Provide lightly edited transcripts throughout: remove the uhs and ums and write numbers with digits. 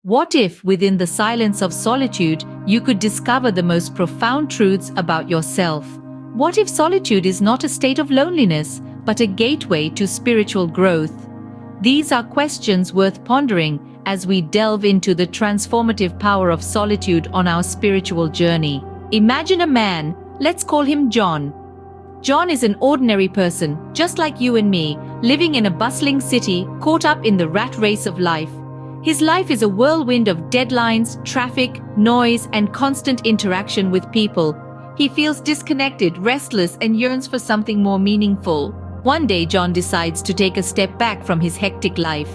What if, within the silence of solitude, you could discover the most profound truths about yourself? What if solitude is not a state of loneliness, but a gateway to spiritual growth? These are questions worth pondering as we delve into the transformative power of solitude on our spiritual journey. Imagine a man, let's call him John. John is an ordinary person, just like you and me, living in a bustling city, caught up in the rat race of life. His life is a whirlwind of deadlines, traffic, noise, and constant interaction with people. He feels disconnected, restless, and yearns for something more meaningful. One day, John decides to take a step back from his hectic life.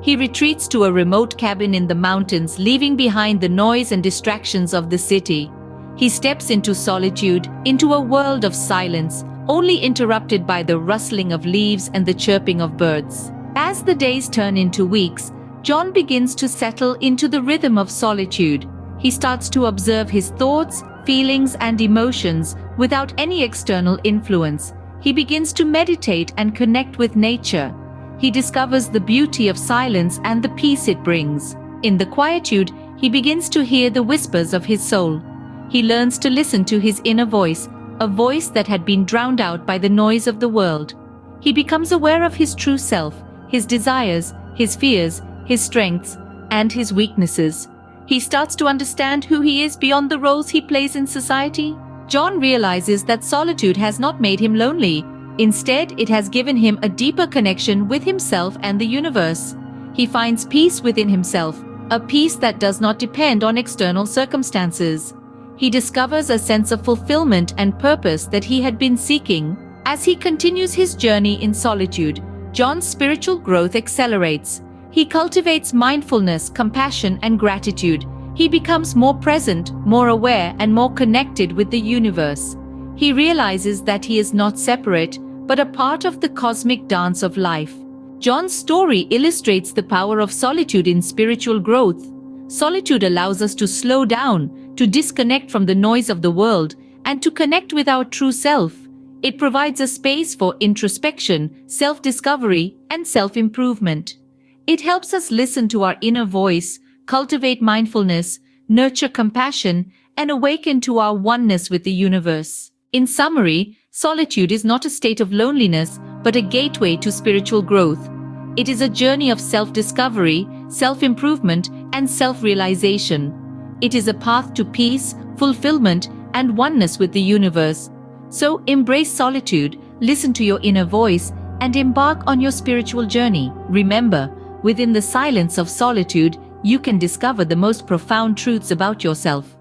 He retreats to a remote cabin in the mountains, leaving behind the noise and distractions of the city. He steps into solitude, into a world of silence, only interrupted by the rustling of leaves and the chirping of birds. As the days turn into weeks, John begins to settle into the rhythm of solitude. He starts to observe his thoughts, feelings, and emotions without any external influence. He begins to meditate and connect with nature. He discovers the beauty of silence and the peace it brings. In the quietude, he begins to hear the whispers of his soul. He learns to listen to his inner voice, a voice that had been drowned out by the noise of the world. He becomes aware of his true self, his desires, his fears, his strengths, and his weaknesses. He starts to understand who he is beyond the roles he plays in society. John realizes that solitude has not made him lonely. Instead, it has given him a deeper connection with himself and the universe. He finds peace within himself, a peace that does not depend on external circumstances. He discovers a sense of fulfillment and purpose that he had been seeking. As he continues his journey in solitude, John's spiritual growth accelerates. He cultivates mindfulness, compassion, and gratitude. He becomes more present, more aware, and more connected with the universe. He realizes that he is not separate, but a part of the cosmic dance of life. John's story illustrates the power of solitude in spiritual growth. Solitude allows us to slow down, to disconnect from the noise of the world, and to connect with our true self. It provides a space for introspection, self-discovery, and self-improvement. It helps us listen to our inner voice, cultivate mindfulness, nurture compassion, and awaken to our oneness with the universe. In summary, solitude is not a state of loneliness, but a gateway to spiritual growth. It is a journey of self-discovery, self-improvement, and self-realization. It is a path to peace, fulfillment, and oneness with the universe. So embrace solitude, listen to your inner voice, and embark on your spiritual journey. Remember, within the silence of solitude, you can discover the most profound truths about yourself.